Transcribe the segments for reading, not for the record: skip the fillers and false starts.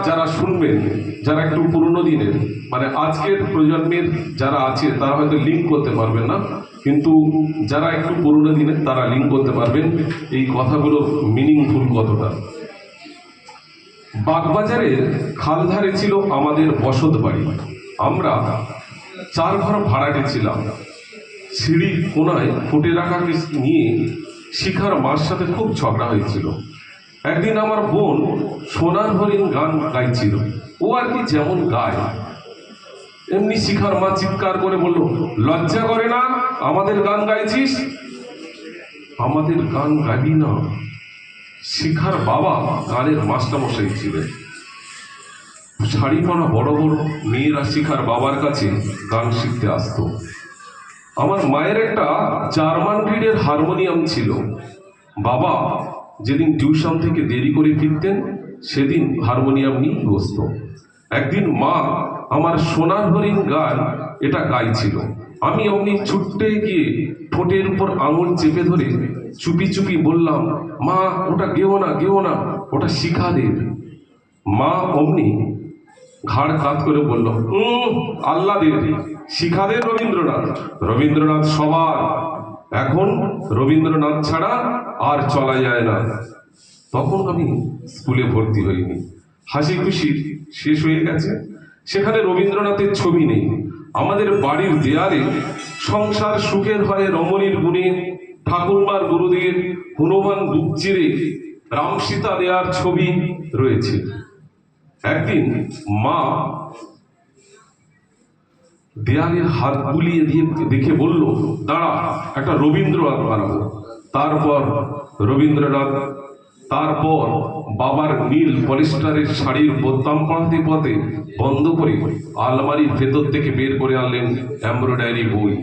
যারা শুনবেন, যারা একটু পুরনো দিনের মানে আজকের প্রজন্মের যারা আছে তারা হয়তো লিঙ্ক করতে পারবেন না, কিন্তু যারা একটু পুরনো দিনের তারা লিঙ্ক করতে পারবেন এই কথাগুলো মিনিংফুল কতটা। বাগবাজারের খালধারে ছিল আমাদের বসত বাড়ি। আমরা 4 ঘর ভাড়াটে ছিলাম। সিঁড়ির কোনায় ফুটে রাখা নিয়ে শিখার মার সাথে খুব ঝগড়া হয়েছিল। একদিন আমার বোন সোনার হরিণ গান গাইছিল। ও আর কি যেমন গায় এমনি শিখার মা চিৎকার করে বলল, লজ্জা করে না আমাদের গান গাইছিস? আমাদের গান গাবি না? শিখার বাবা গানের মাস্টারমশাই ছিলেন। শাড়ি পরা বড় বড় মেয়েরা শিখার বাবার কাছে গান শিখতে আসতো। আমার মায়ের একটা জার্মান ব্রিডের হারমোনিয়াম ছিল। বাবা যেদিন টিউশন থেকে দেরি করে ফিরতেন সেদিন হারমোনিয়াম নিয়ে বসত। একদিন মা আমার সোনার হরিণ গান এটা গাইছিল। আমি অমনি ছুটতে গিয়ে ঠোঁটের উপর আঙুল চেপে ধরে চুপি চুপি বললাম, মা ওটা গেও না, গেও না, ওটা শিখাদের। মা অমনি ঘাড় কাত করে বলল, আল্লাদের, শিখাদের রবীন্দ্রনাথ। রবীন্দ্রনাথ সবার, এখন রবীন্দ্রনাথ ছাড়া আর চলা যায় না। তখন আমি স্কুলে ভর্তি হইনি। হাসি খুশি শেষ হয়ে গেছে। সেখানে রবীন্দ্রনাথের ছবি নেই। আমাদের বাড়ির দেয়ালে সংসার সুখের হয় রমণীর গুণে, ঠাকুরমার গুরুদেব, হনুমান দুপচিরে, রাম সীতা দেয়ার ছবি রয়েছে। একদিন মা দেয়ালের হাত বুলিয়ে দিয়ে দেখে বলল, দাঁড়া, একটা রবীন্দ্রনাথ বানাবো। তারপর রবীন্দ্রনাথ। তারপর বাবার নীল পলিস্টারের শাড়ির বোতাম পড়াতে পড়াতে বন্ধ করে আলমারির ভেতর থেকে বের করে আনলেন এমব্রয়ডারি বই,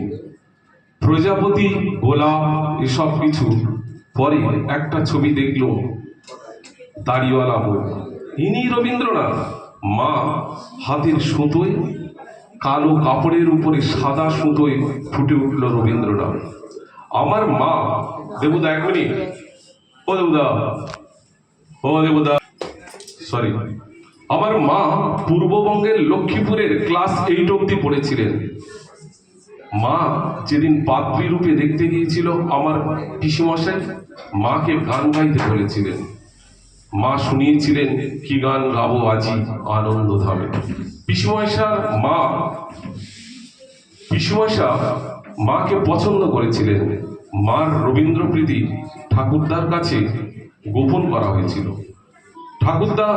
প্রজাপতি, গোলাপ, এসব কিছু। পরে একটা ছবি দেখলো, দাড়িওয়ালা বই। ইনি রবীন্দ্রনাথ। মা হাতের সুতোয় কালো কাপড়ের উপরে সাদা সুতোয় ফুটে উঠল রবীন্দ্রনাথ। আমার মা, দেবুদা 1 মিনিট, ও দেবুদা, ও দেবুদা, সরি, আমার মা পূর্ববঙ্গের লক্ষ্মীপুরের ক্লাস 8 অব্দি পড়েছিলেন। মা যেদিন পাত্রী রূপে দেখতে গিয়েছিল আমার পিসিমশাই মাকে গান গাইতে বলেছিলেন। মা শুনিয়েছিলেন কি গান গাবো আজি আনন্দ ধামে। পিসিমশার মা, পিসিমশা মাকে পছন্দ করেছিলেন। মার রবীন্দ্রপ্রীতি ঠাকুরদার কাছে গোপন করা হয়েছিল। ঠাকুরদা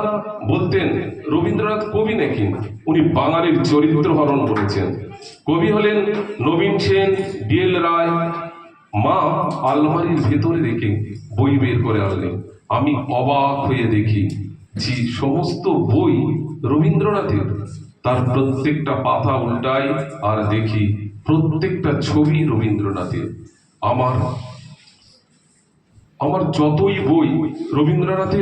বলতেন রবীন্দ্রনাথ কবি নাকি, উনি বাঙালির চরিত্র হরণ করেছেন। কবি হলেন নবীন সেন, ডিএল রায়। মা আলমারির ভেতরে রেখে বই বের করে আনলেন। আমি অবাক হয়ে দেখি যে সমস্ত বই রবীন্দ্রনাথের। তার প্রত্যেকটা পাতা উল্টাই আর দেখি প্রত্যেকটা ছবি রবীন্দ্রনাথের। আমার যতই বই রবীন্দ্রনাথ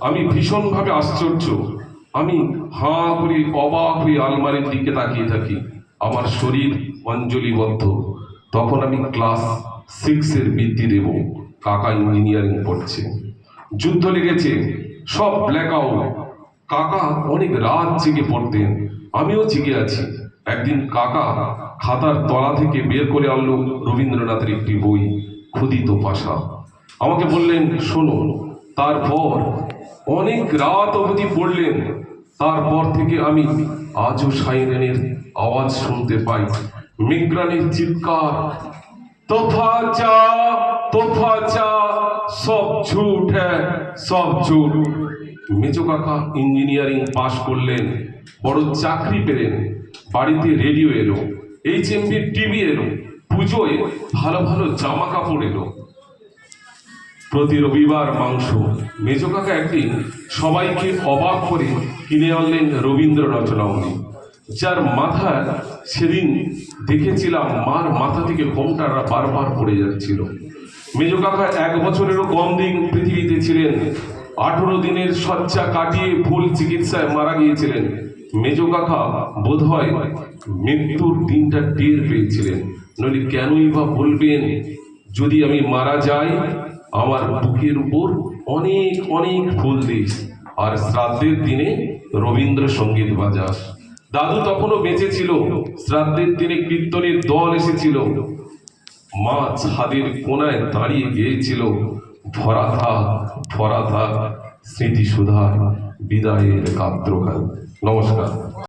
আমি ভীষণভাবে আশ্চর্য। আমি হাঁ করে অবাক হয়ে আলমারির দিকে তাকিয়ে থাকি। আমার শরীর অঞ্জলিবদ্ধ। তখন আমি ক্লাস 6 বৃত্তি দেব। কাকা ইঞ্জিনিয়ারিং পড়ছে। যুদ্ধ লেগেছে, সব ব্ল্যাক আউট। কাকা অনেক রাত জেগে পড়তেন, আমিও জেগে আছি। একদিন কাকা খাতার তলা থেকে বের করে আনলো রবীন্দ্রনাথের একটি বই, ক্ষুদিত পাশা। আমাকে বললেন, শোনো। তারপর অনেক রাত অবধি পড়লেন। তারপর থেকে আমি আজও সাইরেনের আওয়াজ শুনতে পাই, মিগ্রানের চিৎকার, তোফা চা, তোফা চা, সব ঝুট হ্যাঁ, সব ঝুট। মেজো কাকা ইঞ্জিনিয়ারিং পাশ করলেন, বড় চাকরি পেলেন। বাড়িতে রেডিও এলো, HMV টিভি এলো, পুজোয় ভালো ভালো জামা কাপড় এলো, প্রতি রবিবার মাংস। মেজো কাকা একদিন সবাইকে অবাক করে কিনে আনলেন রবীন্দ্র রচনাবলী, যার মাথা সেদিন দেখেছিলাম মার মাথা থেকে ঘোমটারা বারবার পড়ে যাচ্ছিল। মেজো কাকা 1 বছরেরও কম দিন পৃথিবীতে ছিলেন। 18 দিনের শয্যা কাটিয়ে ভুল চিকিৎসায় মারা গিয়েছিলেন। মেজো কাকা বোধহয় মৃত্যুর দিনটা টের পেয়েছিলেন, নইলে কেনই বা বলবেন যদি আমি মারা যাই আমার বুকের উপর অনেক অনেক ফুল দিস, আর শ্রাদ্ধের দিনে রবীন্দ্রসঙ্গীত বাজাস। দাদু তখনও বেঁচে ছিল। শ্রাদ্ধের দিনে কীর্তনের দল এসেছিল। মা ছাদের কোনায় দাঁড়িয়ে গেয়েছিল, ভরা থাক ভরা থাক স্মৃতিসুধার বিদায়ের গাত্রগান। নমস্কার।